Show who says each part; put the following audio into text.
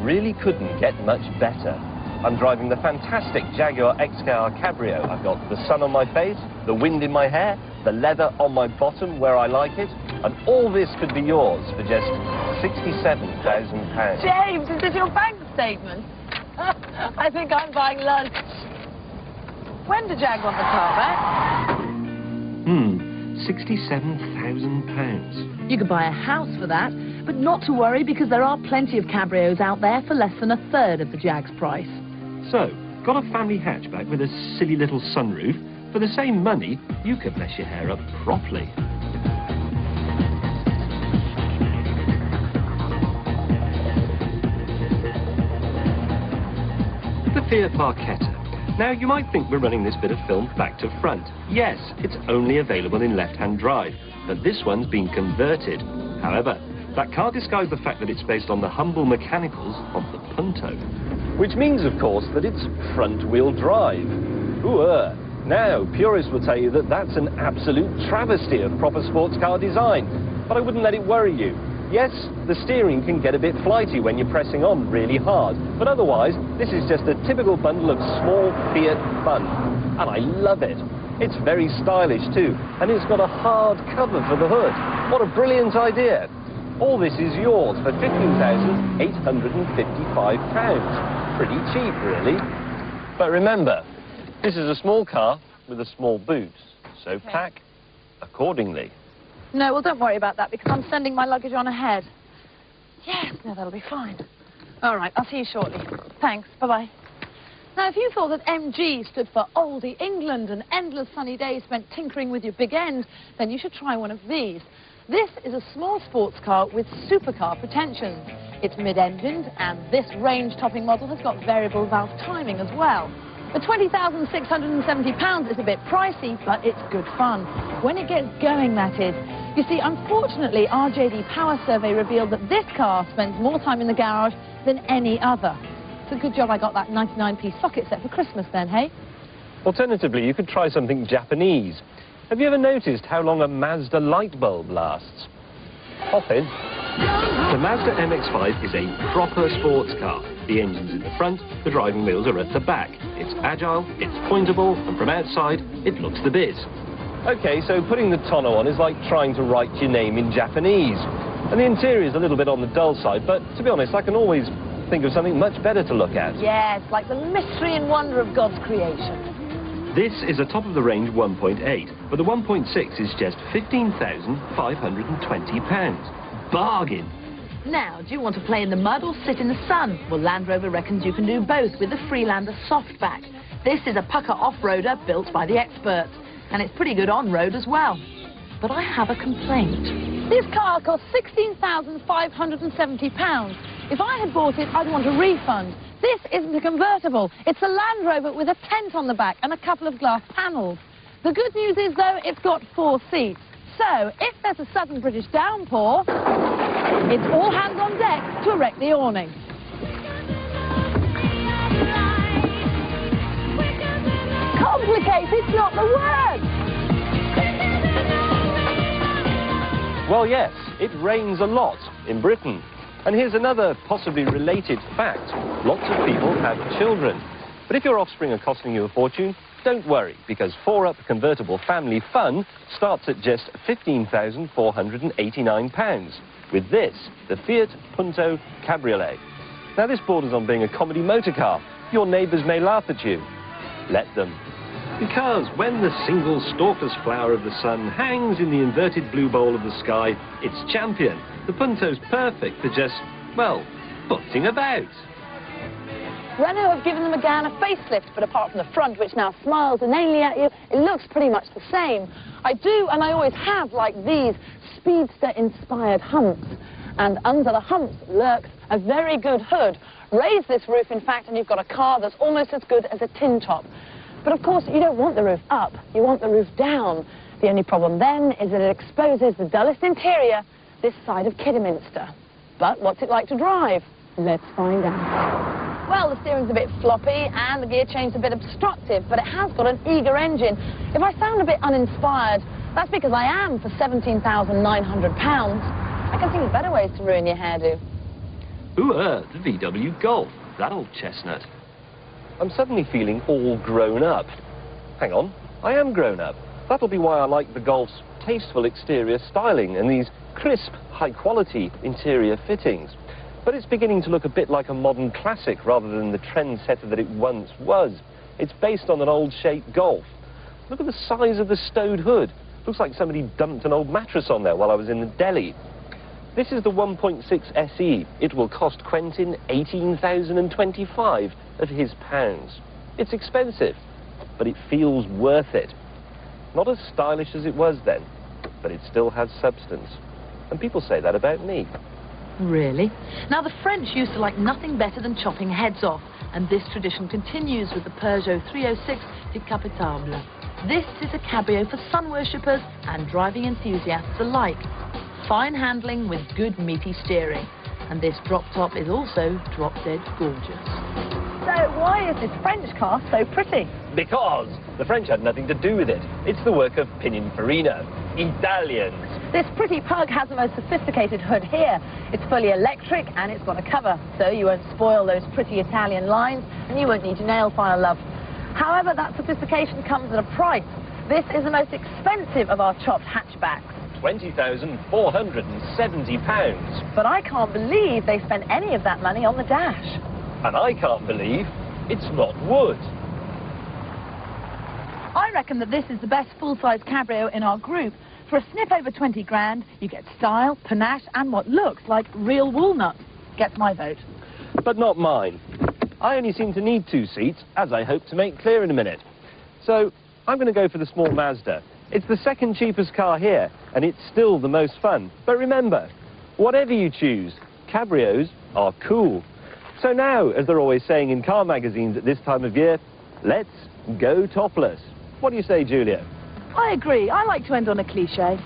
Speaker 1: really couldn't get much better. I'm driving the fantastic Jaguar XKR Cabrio. I've got the sun on my face, the wind in my hair, the leather on my bottom where I like it, and all this could be yours for just £67,000.
Speaker 2: James, is this your bank statement? I think I'm buying lunch. When did Jag want the car back?
Speaker 1: £67,000.
Speaker 3: You could buy a house for that, but not to worry because there are plenty of Cabrios out there for less than a third of the Jag's price.
Speaker 1: So, got a family hatchback with a silly little sunroof? For the same money, you could mess your hair up properly. The Fiat Barchetta. Now, you might think we're running this bit of film back to front. Yes, it's only available in left-hand drive, but this one's been converted. However, that can't disguise the fact that it's based on the humble mechanicals of the Punto. Which means, of course, that it's front-wheel drive. Ooh, now, purists will tell you that that's an absolute travesty of proper sports car design. But I wouldn't let it worry you. Yes, the steering can get a bit flighty when you're pressing on really hard, but otherwise, this is just a typical bundle of small Fiat fun. And I love it. It's very stylish too, and it's got a hard cover for the hood. What a brilliant idea. All this is yours for £15,855. Pretty cheap, really. But remember, this is a small car with a small boot, so pack accordingly.
Speaker 2: No, well, don't worry about that, because I'm sending my luggage on ahead. Yes, no, that'll be fine. All right, I'll see you shortly. Thanks, bye-bye. Now, if you thought that MG stood for Oldie England and endless sunny days spent tinkering with your big end, then you should try one of these. This is a small sports car with supercar pretensions. It's mid-engined, and this range-topping model has got variable valve timing as well. The £20,670 is a bit pricey, but it's good fun. When it gets going, that is. You see, unfortunately, our JD Power survey revealed that this car spends more time in the garage than any other. It's a good job I got that 99p socket set for Christmas then, hey?
Speaker 1: Alternatively, you could try something Japanese. Have you ever noticed how long a Mazda light bulb lasts? Hop in. The Mazda MX-5 is a proper sports car. The engine's in the front, the driving wheels are at the back. It's agile, it's pointable, and from outside, it looks the biz. OK, so putting the tonneau on is like trying to write your name in Japanese. And the interior's a little bit on the dull side, but to be honest, I can always think of something much better to look at.
Speaker 2: Yes, like the mystery and wonder of God's creation.
Speaker 1: This is a top-of-the-range 1.8, but the 1.6 is just £15,520. Bargain!
Speaker 3: Now, do you want to play in the mud or sit in the sun? Well, Land Rover reckons you can do both with the Freelander Softback. This is a pucker off-roader built by the experts, and it's pretty good on-road as well. But I have a complaint.
Speaker 2: This car costs £16,570. If I had bought it, I'd want a refund. This isn't a convertible. It's a Land Rover with a tent on the back and a couple of glass panels. The good news is, though, it's got 4 seats. So, if there's a sudden British downpour, it's all hands on deck to erect the awning. Complicated, not the word.
Speaker 1: Well, yes, it rains a lot in Britain. And here's another possibly related fact. Lots of people have children. But if your offspring are costing you a fortune, don't worry, because 4-up convertible family fun starts at just £15,489. With this, the Fiat Punto Cabriolet. Now, this borders on being a comedy motor car. Your neighbours may laugh at you. Let them. Because when the single stalkless flower of the sun hangs in the inverted blue bowl of the sky, it's champion. The Punto's perfect for just, well, butting about.
Speaker 2: Renault have given the Megane a facelift, but apart from the front, which now smiles inanely at you, it looks pretty much the same. I do, and I always have, like these speedster-inspired humps. And under the humps lurks a very good hood. Raise this roof, in fact, and you've got a car that's almost as good as a tin top. But of course, you don't want the roof up, you want the roof down. The only problem then is that it exposes the dullest interior this side of Kidderminster. But what's it like to drive? Let's find out. Well, the steering's a bit floppy and the gear change's a bit obstructive, but it has got an eager engine. If I sound a bit uninspired, that's because I am for £17,900. I can think of better ways to ruin your hairdo.
Speaker 1: Who the VW Golf? That old chestnut. I'm suddenly feeling all grown up. Hang on, I am grown up. That'll be why I like the Golf's tasteful exterior styling and these crisp, high-quality interior fittings. But it's beginning to look a bit like a modern classic rather than the trendsetter that it once was. It's based on an old-shaped Golf. Look at the size of the stowed hood. Looks like somebody dumped an old mattress on there while I was in the deli. This is the 1.6 SE. It will cost Quentin 18,025 of his pounds. It's expensive, but it feels worth it. Not as stylish as it was then, but it still has substance. And people say that about me.
Speaker 3: Really? Now, the French used to like nothing better than chopping heads off, and this tradition continues with the Peugeot 306 Décapotable. This is a Cabrio for sun worshippers and driving enthusiasts alike. Fine handling with good meaty steering. And this drop top is also drop-dead gorgeous.
Speaker 2: So why is this French car so pretty?
Speaker 1: Because the French had nothing to do with it. It's the work of Pininfarina, Italians.
Speaker 2: This pretty pug has the most sophisticated hood here. It's fully electric and it's got a cover, so you won't spoil those pretty Italian lines and you won't need your nail file, love. However, that sophistication comes at a price. This is the most expensive of our chopped hatchbacks.
Speaker 1: £20,470.
Speaker 2: But I can't believe they spent any of that money on the dash.
Speaker 1: And I can't believe it's not wood.
Speaker 2: I reckon that this is the best full-size Cabrio in our group. For a snip over 20 grand, you get style, panache, and what looks like real walnuts. Gets my vote.
Speaker 1: But not mine. I only seem to need 2 seats, as I hope to make clear in a minute. So, I'm going to go for the small Mazda. It's the second cheapest car here, and it's still the most fun. But remember, whatever you choose, Cabrios are cool. So now, as they're always saying in car magazines at this time of year, let's go topless. What do you say, Julia?
Speaker 2: I agree. I like to end on a cliché.